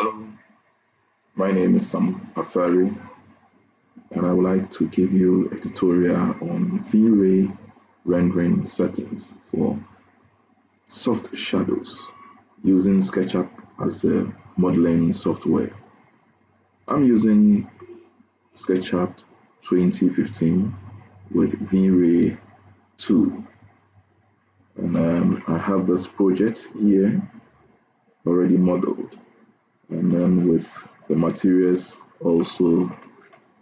Hello, my name is Sam Afari, and I would like to give you a tutorial on V-Ray rendering settings for soft shadows using Sketchup as a modeling software. I'm using Sketchup 2015 with V-Ray 2, and I have this project here already modeled, and then with the materials also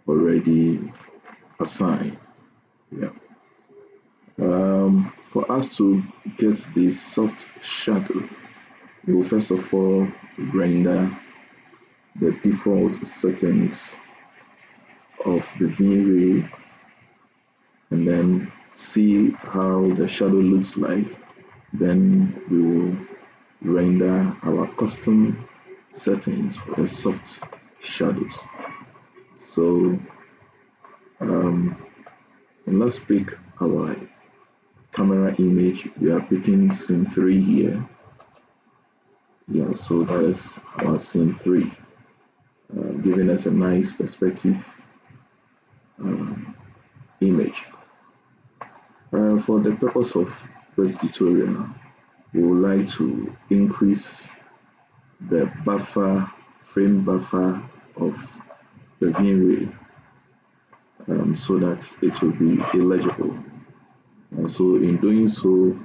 already assigned. Yeah. For us to get this soft shadow, we will first of all render the default settings of the V-Ray and then see how the shadow looks like. Then we will render our custom settings for the soft shadows. So and let's pick our camera image. We are picking scene 3 here. Yeah, so that is our scene 3, giving us a nice perspective image. For the purpose of this tutorial, we would like to increase the frame buffer of the V-Ray so that it will be illegible. And so in doing so,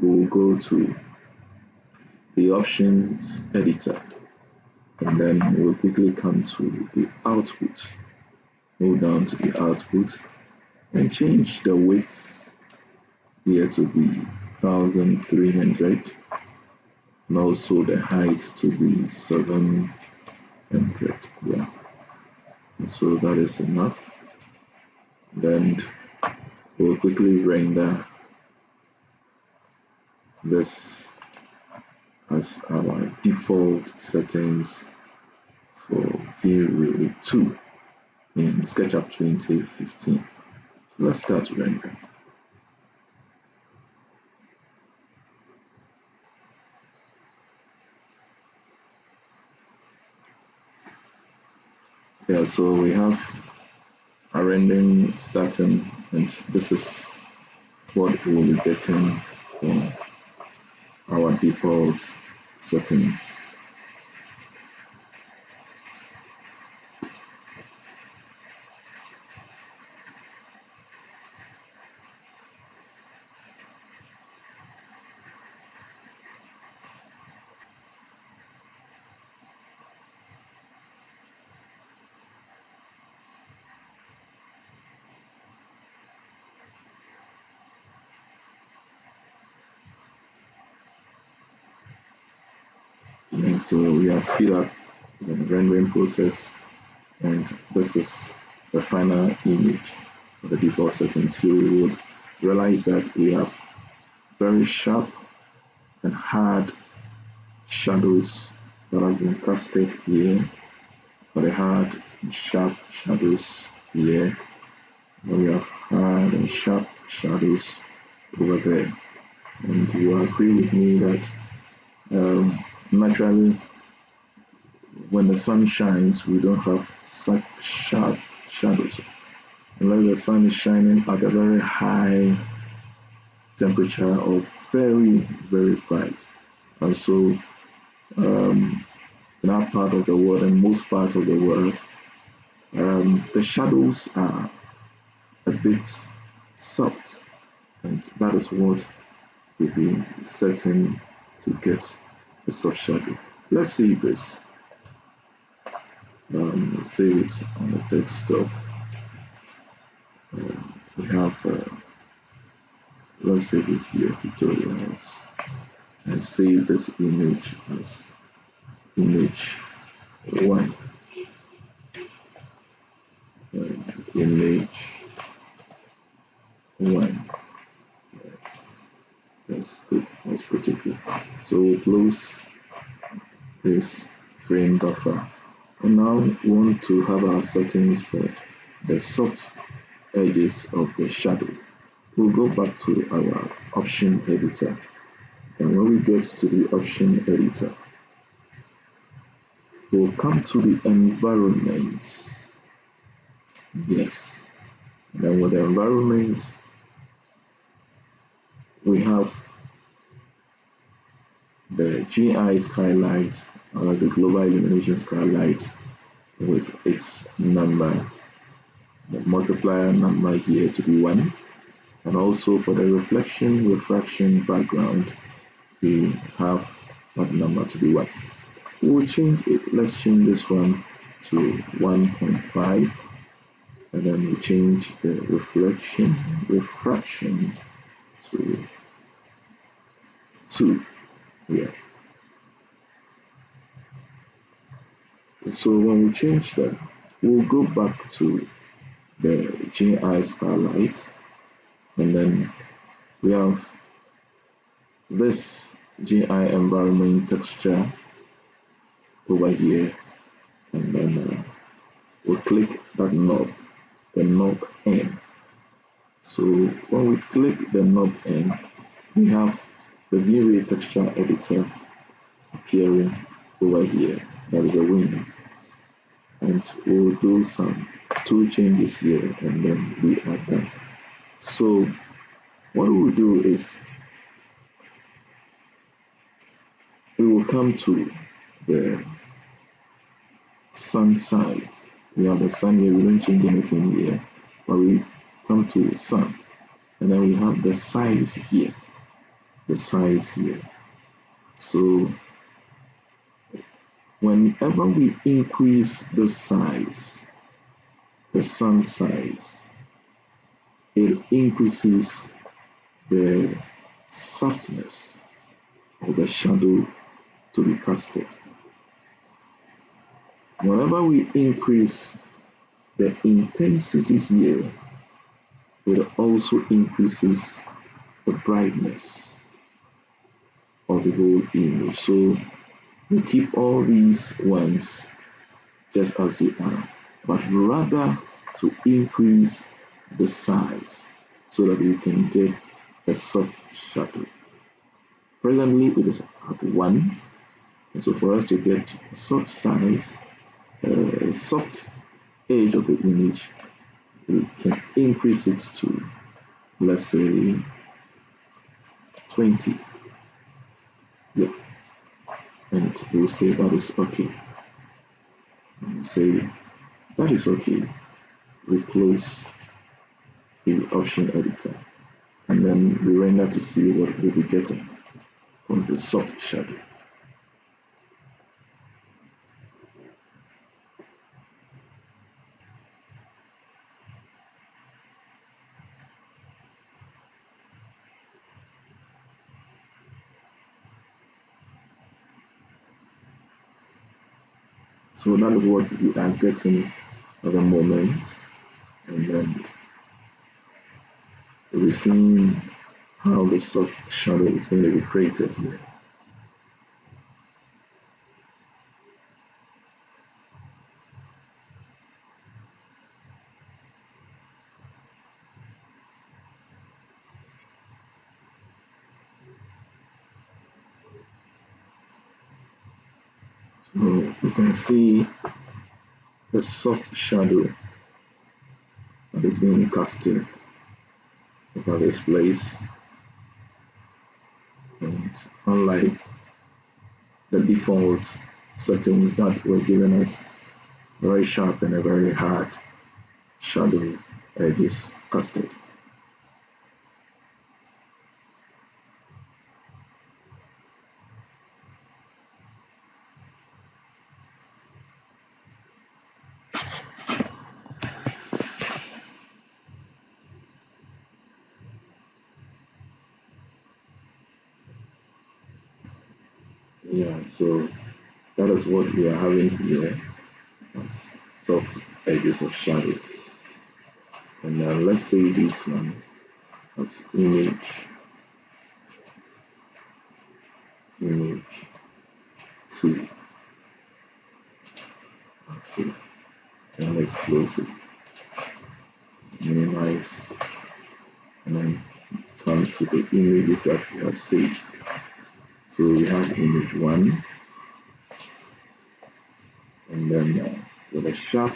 we will go to the options editor, and then we'll quickly come to the output. Move down to the output and change the width here to be 1300 and also the height to be 700. Yeah, and so that is enough. Then we'll quickly render this as our default settings for V-Ray 2 in SketchUp 2015. So let's start rendering. Yeah, so we have our rendering starting, and this is what we will be getting from our default settings. And so we have speed up the rendering process, and this is the final image for the default settings. You would realize that we have very sharp and hard shadows that have been casted here, very hard and sharp shadows here, and we have hard and sharp shadows over there. And you agree with me that naturally when the sun shines we don't have such sharp shadows unless the sun is shining at a very high temperature or very bright. And so in our part of the world and most parts of the world, the shadows are a bit soft, and that is what we'll be setting to get a soft shadow. Let's save this. Save it on the desktop. We have let's save it here, tutorials, and save this image as image 1. Image 1. That's good. That's pretty good. So we'll close this frame buffer. And now we want to have our settings for the soft edges of the shadow. We'll go back to our option editor, and when we get to the option editor, we'll come to the environment. Yes. And then with the environment, we have the GI skylight, as a global illumination skylight with its number, the multiplier number here to be 1. And also for the refraction background, we have that number to be 1. We'll change it. Let's change this one to 1.5, and then we change the refraction to 2. Yeah. So when we change that, we'll go back to the GI skylight, and then we have this GI environment texture over here, and then we'll click that knob, the knob N. So when we click the knob N, we have the Vray texture editor appearing over here. That is a wing, and we'll do some 2 changes here, and then we are done. So what we will do is we will come to the sun size. We have the sun here, we don't change anything here, but we come to sun, and then we have the size here, So whenever we increase the size, the sun size, it increases the softness of the shadow to be casted. Whenever we increase the intensity here, it also increases the brightness of the whole image. So we keep all these ones just as they are, but rather to increase the size so that we can get a soft shadow. Presently it is at 1, and so for us to get a soft size, soft edge of the image, we can increase it to, let's say, 20. Yeah, and we'll say that is okay. We'll say that is okay. We close the option editor, and then we render to see what we'll be getting from the soft shadow. So that is what we are getting at the moment, and then we're seeing how the soft shadow is going to be created here. So you can see the soft shadow that is being casted over this place, and unlike the default settings that were given us very sharp and a very hard shadow edges casted. Yeah, so that is what we are having here as soft edges of shadows. And now let's say this one as image 2. Okay, and let's close it, minimize, and then come to the images that we have saved. So we have image 1, then with a sharp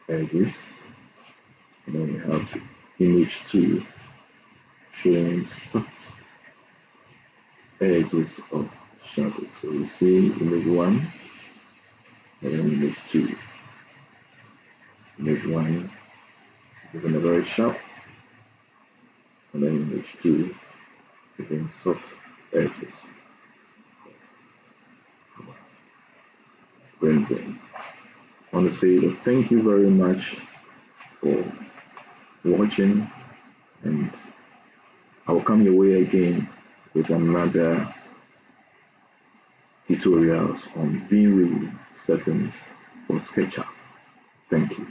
edges, and then we have image 2 showing soft edges of shadow. So we see image 1 and then image 2. Image 1 giving a very sharp, and then image 2 giving soft edges. Rendering. I want to say thank you very much for watching, and I will come your way again with another tutorials on Vray settings for Sketchup. Thank you.